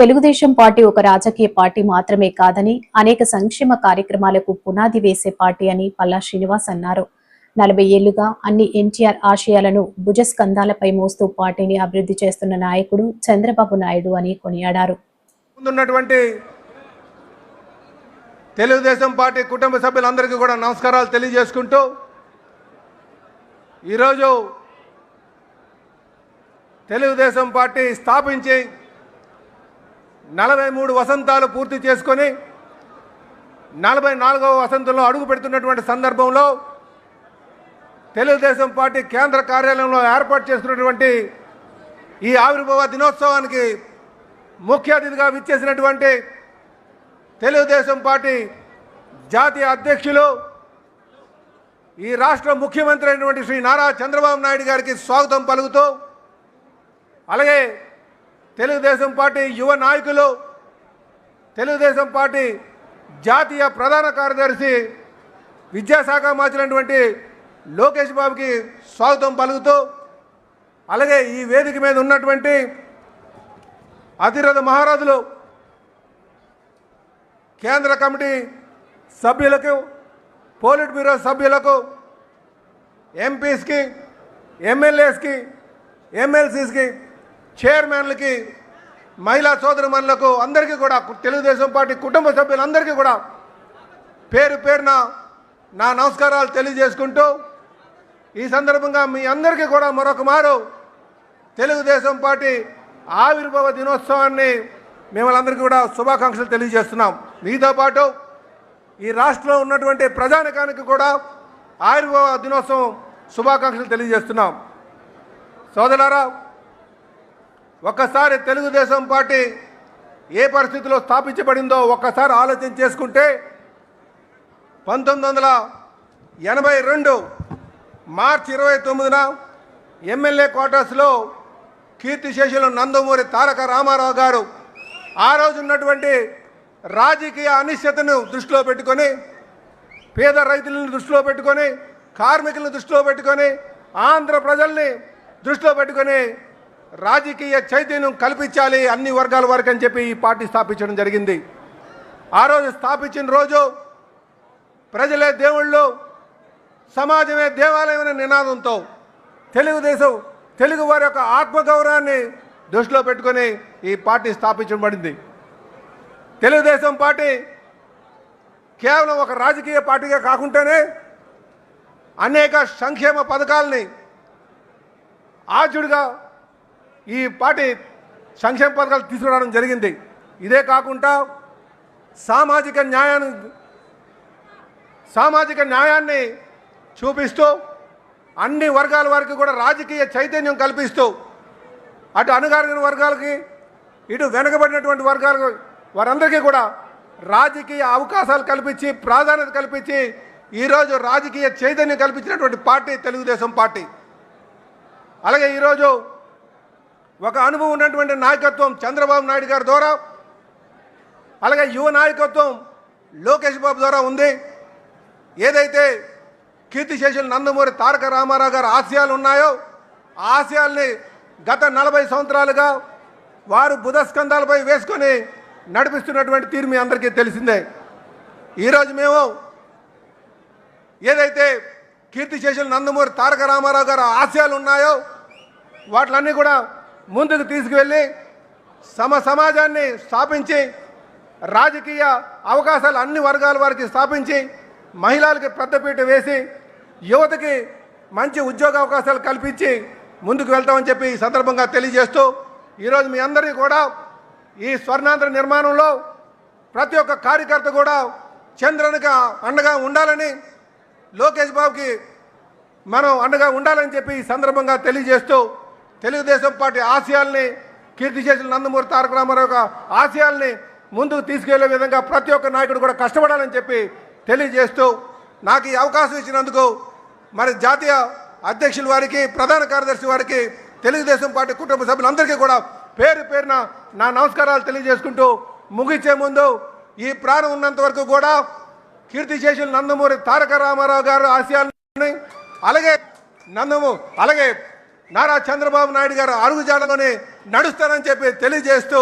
Telugu Desam party ఒక రాజకీయ party మాత్రమే కాదని అనేక సంక్షేమ కార్యక్రమాలకు పునాది వేసే పార్టీ అని పల్లా శ్రీనివాస్ అన్నారు. 40 ఏళ్లుగా అన్ని ఎన్టీఆర్ ఆశయాలను భుజస్కంధాలపై మోస్తూ పార్టీని అభివృద్ధి చేస్తున్న నాయకుడు చంద్రబాబు నాయుడు అని కొనియాడారు. తెలుగుదేశం పార్టీ కుటుంబ సభ్యులందరికీ కూడా నమస్కారాలు తెలియజేసుకుంటూ ఈరోజు తెలుగుదేశం పార్టీ స్థాపించి 43 వసంతాలు పూర్తి చేసుకొని 44వ వసంతంలో అడుగు పెడుతున్నటువంటి సందర్భంలో తెలుగుదేశం పార్టీ కేంద్ర కార్యాలయంలో ఏర్పాటు చేసుకున్నటువంటి ఈ ఆవిర్భావ దినోత్సవానికి ముఖ్య అతిథిగా విచ్చేసినటువంటి తెలుగుదేశం పార్టీ జాతీయ అధ్యక్షులు ఈ రాష్ట్ర ముఖ్యమంత్రి అయినటువంటి శ్రీ నారా చంద్రబాబు నాయుడు గారికి స్వాగతం పలుకుతూ, అలాగే తెలుగుదేశం పార్టీ యువ నాయకులు, తెలుగుదేశం పార్టీ జాతీయ ప్రధాన కార్యదర్శి విద్యాశాఖ మార్చినటువంటి లోకేష్ బాబుకి స్వాగతం పలుకుతూ, అలాగే ఈ వేదిక మీద ఉన్నటువంటి అతిరథ మహారాజులు కేంద్ర కమిటీ సభ్యులకు, పోలిట్ బ్యూరో సభ్యులకు, ఎంపీస్కి, ఎమ్మెల్యేస్కి, ఎమ్మెల్సీస్కి, చైర్మన్లకి, మహిళా సోదరుమణులకు అందరికీ కూడా, తెలుగుదేశం పార్టీ కుటుంబ సభ్యులందరికీ కూడా పేరు పేరున నా నమస్కారాలు తెలియజేసుకుంటూ, ఈ సందర్భంగా మీ అందరికీ కూడా మరొక మారు తెలుగుదేశం పార్టీ ఆవిర్భావ దినోత్సవాన్ని మిమ్మల్ందరికీ కూడా శుభాకాంక్షలు తెలియజేస్తున్నాం. మీతో పాటు ఈ రాష్ట్రంలో ఉన్నటువంటి ప్రజానికానికి కూడా ఆవిర్భావ దినోత్సవం శుభాకాంక్షలు తెలియజేస్తున్నాం. సోదరులారా, ఒక్కసారి తెలుగుదేశం పార్టీ ఏ పరిస్థితిలో స్థాపించబడిందో ఒక్కసారి ఆలోచన చేసుకుంటే 1982 మార్చి 29న ఎమ్మెల్యే క్వార్టర్స్లో కీర్తిశేషులు నందమూరి తారక రామారావు గారు ఆ రోజు ఉన్నటువంటి రాజకీయ అనిశ్చితను దృష్టిలో పెట్టుకొని, పేద రైతులను దృష్టిలో పెట్టుకొని, కార్మికులను దృష్టిలో పెట్టుకొని, ఆంధ్ర ప్రజల్ని దృష్టిలో పెట్టుకొని రాజకీయ చైతన్యం కల్పించాలి అన్ని వర్గాల వరకు అని చెప్పి ఈ పార్టీ స్థాపించడం జరిగింది. ఆ రోజు స్థాపించిన రోజు ప్రజలే దేవుళ్ళు, సమాజమే దేవాలయం అనే నినాదంతో తెలుగు వారి యొక్క ఆత్మగౌరవాన్ని దృష్టిలో పెట్టుకొని ఈ పార్టీ స్థాపించబడింది. తెలుగుదేశం పార్టీ కేవలం ఒక రాజకీయ పార్టీగా కాకుండానే అనేక సంక్షేమ పథకాలని ఆద్యుడిగా ఈ పార్టీ సంక్షేమ పథకాలు తీసుకురావడం జరిగింది. ఇదే కాకుండా సామాజిక న్యాయాన్ని చూపిస్తూ అన్ని వర్గాల వారికి కూడా రాజకీయ చైతన్యం కల్పిస్తూ, అటు అణగారిన వర్గాలకి, ఇటు వెనుకబడినటువంటి వర్గాలకు వారందరికీ కూడా రాజకీయ అవకాశాలు కల్పించి, ప్రాధాన్యత కల్పించి ఈరోజు రాజకీయ చైతన్యం కల్పించినటువంటి పార్టీ తెలుగుదేశం పార్టీ. అలాగే ఈరోజు ఒక అనుభవం ఉన్నటువంటి నాయకత్వం చంద్రబాబు నాయుడు గారి ద్వారా, అలాగే యువ నాయకత్వం లోకేష్ బాబు ద్వారా ఉంది. ఏదైతే కీర్తిశేషులు నందమూరి తారక రామారావు గారి ఆశయాలు ఉన్నాయో ఆ ఆశయాల్ని గత 40 సంవత్సరాలుగా వారు బుధస్కంధాలపై వేసుకొని నడిపిస్తున్నటువంటి తీరు మీ అందరికీ తెలిసిందే. ఈరోజు మేము ఏదైతే కీర్తిశేషులు నందమూరి తారక రామారావు గారి ఆశయాలు ఉన్నాయో వాటిలన్నీ కూడా ముందుకు తీసుకువెళ్ళి సమాజాన్ని స్థాపించి, రాజకీయ అవకాశాలు అన్ని వర్గాల వారికి స్థాపించి, మహిళలకి పెద్దపీట వేసి, యువతకి మంచి ఉద్యోగ అవకాశాలు కల్పించి ముందుకు వెళ్తామని చెప్పి ఈ సందర్భంగా తెలియజేస్తూ, ఈరోజు మీ అందరికీ కూడా ఈ స్వర్ణాంధ్ర నిర్మాణంలో ప్రతి ఒక్క కార్యకర్త కూడా చంద్రునికి అండగా ఉండాలని, లోకేష్ బాబుకి మనం అండగా ఉండాలని చెప్పి ఈ సందర్భంగా తెలియజేస్తూ, తెలుగుదేశం పార్టీ ఆశయాల్ని, కీర్తిశేషులు నందమూరి తారక రామారావు ఆశయాల్ని ముందుకు తీసుకెళ్లే విధంగా ప్రతి ఒక్క నాయకుడు కూడా కష్టపడాలని చెప్పి తెలియజేస్తూ, నాకు ఈ అవకాశం ఇచ్చినందుకు మరి జాతీయ అధ్యక్షుల వారికి, ప్రధాన కార్యదర్శి వారికి, తెలుగుదేశం పార్టీ కుటుంబ సభ్యులందరికీ కూడా పేరు పేరున నా నమస్కారాలు తెలియజేసుకుంటూ, ముగించే ముందు ఈ ప్రాణం ఉన్నంత వరకు కూడా కీర్తిశేషులు నందమూరి తారక రామారావు గారు ఆశయాలని, అలాగే నారా చంద్రబాబు నాయుడు గారు అడుగుజాడలోనే నడుస్తారని చెప్పి తెలియజేస్తూ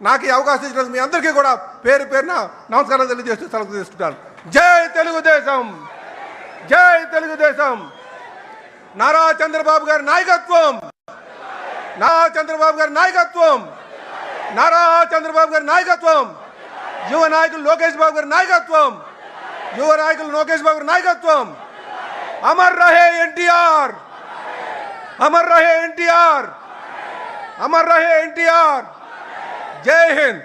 నాకు ఈ అవకాశం ఇచ్చిన మీ అందరికీ కూడా పేరు పేరున నమస్కారం తెలియజేస్తూ సెలవు తీసుకుంటాను. జై తెలుగుదేశం, జై తెలుగుదేశం. నారా చంద్రబాబు గారి నాయకత్వం, నారా చంద్రబాబు గారి నాయకత్వం, నారా చంద్రబాబు గారి నాయకత్వం, యువ నాయకులు లోకేష్ బాబు గారి నాయకత్వం, యువ నాయకులు లోకేష్ బాబు గారి నాయకత్వం. అమర్ రహే ఎన్టీఆర్, అమర్ రహే ఎన్టీఆర్, అమర్ రహే ఎన్టీఆర్. జై హింద్.